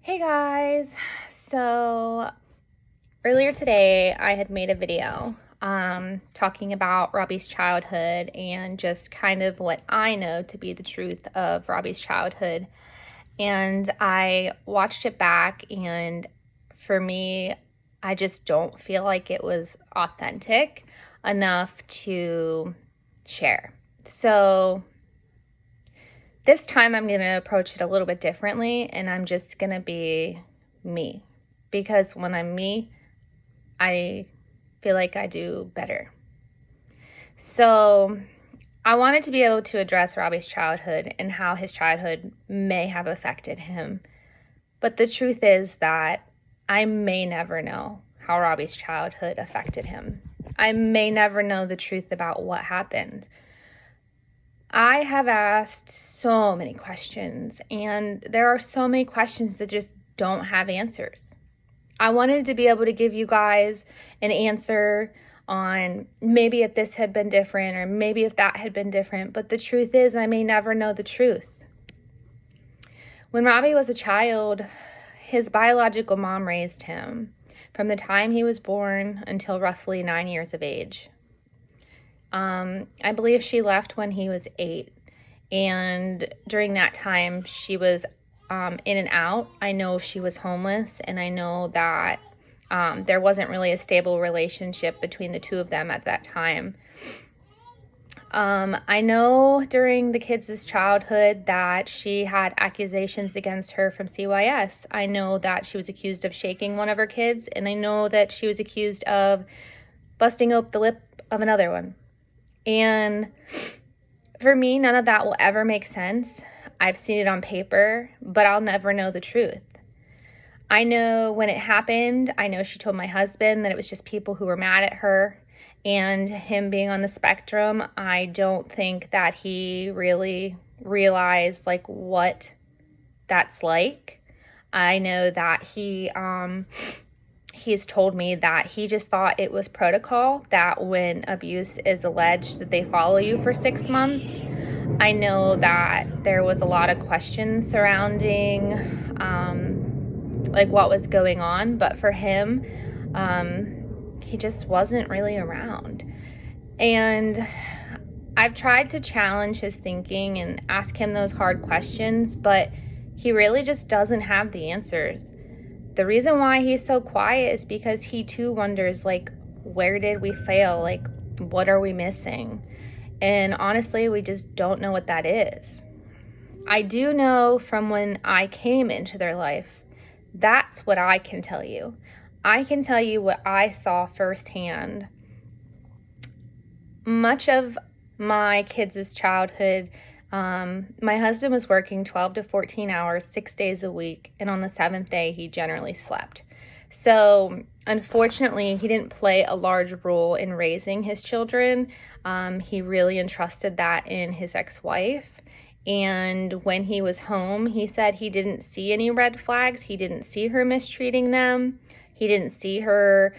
Hey guys, so earlier today I had made a video talking about Robbie's childhood and just kind of what I know to be the truth of Robbie's childhood. And I watched it back, and for me, I just don't feel like it was authentic enough to share. So this time I'm going to approach it a little bit differently, and I'm just going to be me. Because when I'm me, I feel like I do better. So I wanted to be able to address Robbie's childhood and how his childhood may have affected him. But the truth is that I may never know how Robbie's childhood affected him. I may never know the truth about what happened. I have asked so many questions, and there are so many questions that just don't have answers. I wanted to be able to give you guys an answer on maybe if this had been different or maybe if that had been different, but the truth is I may never know the truth. When Robbie was a child, his biological mom raised him from the time he was born until roughly 9 years of age. I believe she left when he was 8, and during that time she was in and out. I know she was homeless, and I know that there wasn't really a stable relationship between the two of them at that time. I know during the kids' childhood that she had accusations against her from CYS. I know that she was accused of shaking one of her kids, and I know that she was accused of busting open the lip of another one. And for me, none of that will ever make sense. I've seen it on paper, but I'll never know the truth. I know when it happened, I know she told my husband that it was just people who were mad at her, and him being on the spectrum, I don't think that he really realized like what that's like. I know that he's told me that he just thought it was protocol that when abuse is alleged that they follow you for 6 months. I know that there was a lot of questions surrounding like what was going on, but for him, he just wasn't really around. And I've tried to challenge his thinking and ask him those hard questions, but he really just doesn't have the answers. The reason why he's so quiet is because he too wonders, like, where did we fail? Like, what are we missing? And honestly, we just don't know what that is. I do know from when I came into their life, that's what I can tell you. I can tell you what I saw firsthand. Much of my kids' childhood, my husband was working 12 to 14 hours, 6 days a week, and on the 7th day, he generally slept. So, unfortunately, he didn't play a large role in raising his children. He really entrusted that in his ex-wife. And when he was home, he said he didn't see any red flags. He didn't see her mistreating them. He didn't see her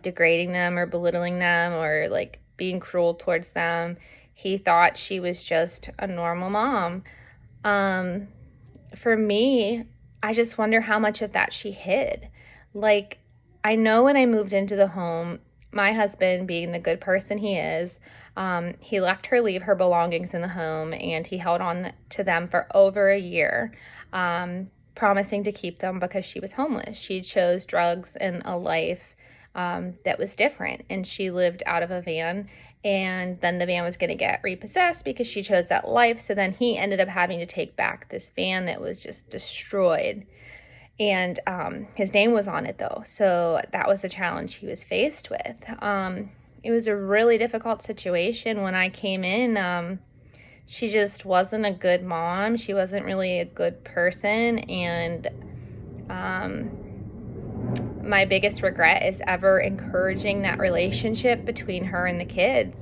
degrading them or belittling them or like being cruel towards them. He thought she was just a normal mom. For me, I just wonder how much of that she hid. Like, I know when I moved into the home, my husband, being the good person he is, he left her leave her belongings in the home, and he held on to them for over a year, promising to keep them because she was homeless. She chose drugs and a life that was different, and she lived out of a van, and then the van was going to get repossessed because she chose that life. So then he ended up having to take back this van that was just destroyed, and his name was on it though, so that was the challenge he was faced with. It was a really difficult situation when I came in. She just wasn't a good mom. She wasn't really a good person, and my biggest regret is ever encouraging that relationship between her and the kids.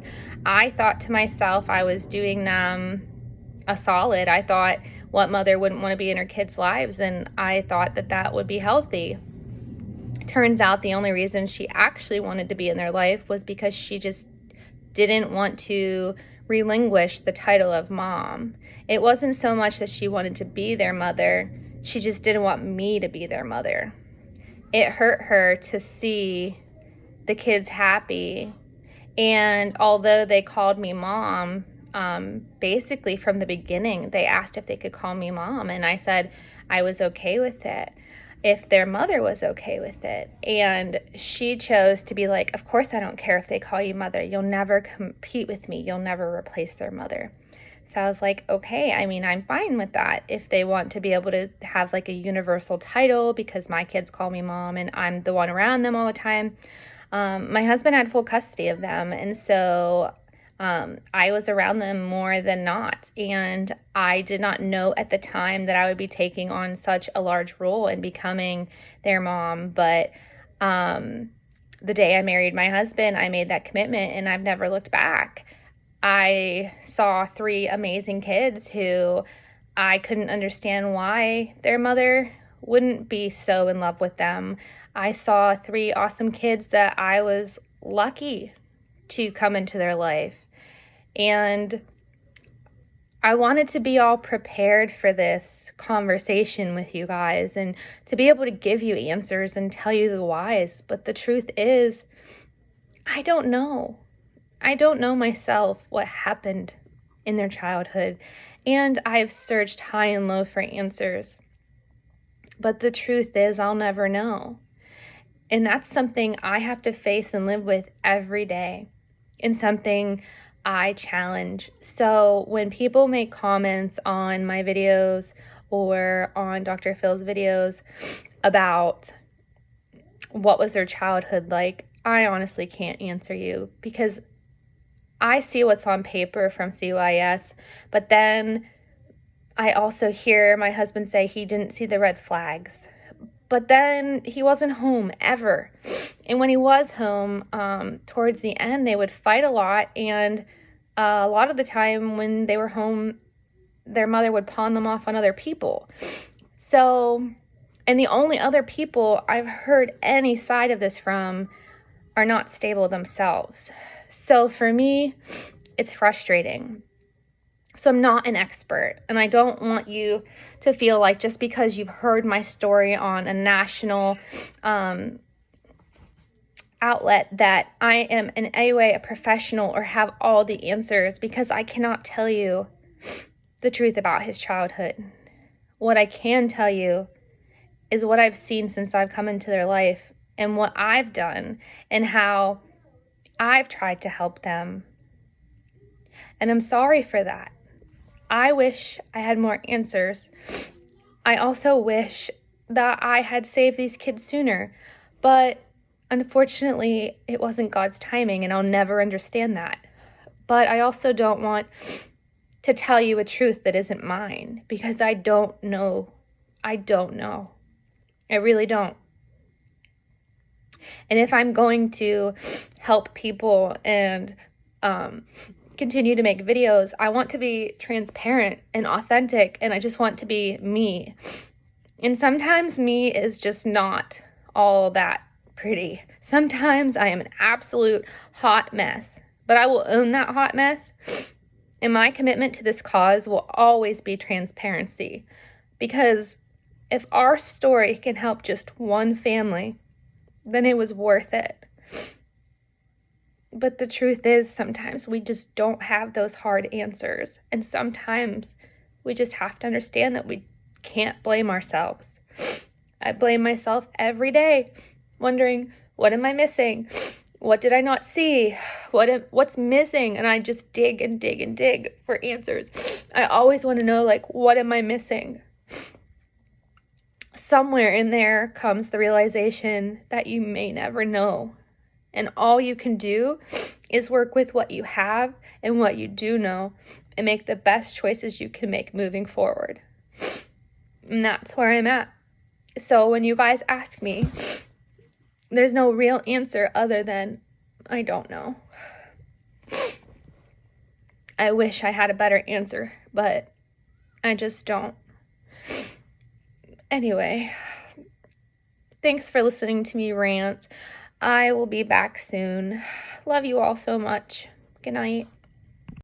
I thought to myself I was doing them a solid. I thought, what mother wouldn't want to be in her kids' lives? And I thought that that would be healthy. Turns out the only reason she actually wanted to be in their life was because she just didn't want to relinquish the title of mom. It wasn't so much that she wanted to be their mother. She just didn't want me to be their mother. It hurt her to see the kids happy. And although they called me mom, basically from the beginning, they asked if they could call me mom. And I said I was okay with it if their mother was okay with it. And she chose to be like, of course I don't care if they call you mother. You'll never compete with me. You'll never replace their mother. So I was like, okay, I mean, I'm fine with that. If they want to be able to have like a universal title because my kids call me mom and I'm the one around them all the time. My husband had full custody of them. And so I was around them more than not. And I did not know at the time that I would be taking on such a large role and becoming their mom. But the day I married my husband, I made that commitment and I've never looked back. I saw 3 amazing kids who I couldn't understand why their mother wouldn't be so in love with them. I saw 3 awesome kids that I was lucky to come into their life. And I wanted to be all prepared for this conversation with you guys and to be able to give you answers and tell you the whys. But the truth is, I don't know. I don't know myself what happened in their childhood, and I've searched high and low for answers. But the truth is, I'll never know. And that's something I have to face and live with every day, and something I challenge. So when people make comments on my videos or on Dr. Phil's videos about what was their childhood like, I honestly can't answer you because I see what's on paper from CYS, but then I also hear my husband say he didn't see the red flags. But then he wasn't home ever. And when he was home, towards the end, they would fight a lot. And a lot of the time when they were home, their mother would pawn them off on other people. So, and the only other people I've heard any side of this from are not stable themselves. So for me, it's frustrating. So I'm not an expert, and I don't want you to feel like just because you've heard my story on a national outlet that I am in any way a professional or have all the answers, because I cannot tell you the truth about his childhood. What I can tell you is what I've seen since I've come into their life and what I've done and how I've tried to help them. And I'm sorry for that. I wish I had more answers. I also wish that I had saved these kids sooner, but unfortunately, it wasn't God's timing, and I'll never understand that. But I also don't want to tell you a truth that isn't mine, because I don't know. I don't know. I really don't. And if I'm going to help people and continue to make videos, I want to be transparent and authentic, and I just want to be me. And sometimes me is just not all that pretty. Sometimes I am an absolute hot mess, but I will own that hot mess. And my commitment to this cause will always be transparency, because if our story can help just one family, then it was worth it. But the truth is, sometimes we just don't have those hard answers. And sometimes we just have to understand that we can't blame ourselves. I blame myself every day, wondering, what am I missing? What did I not see? What's missing? And I just dig and dig and dig for answers. I always want to know, like, what am I missing? Somewhere in there comes the realization that you may never know. And all you can do is work with what you have and what you do know and make the best choices you can make moving forward. And that's where I'm at. So when you guys ask me, there's no real answer other than, I don't know. I wish I had a better answer, but I just don't. Anyway, thanks for listening to me rant. I will be back soon. Love you all so much. Good night.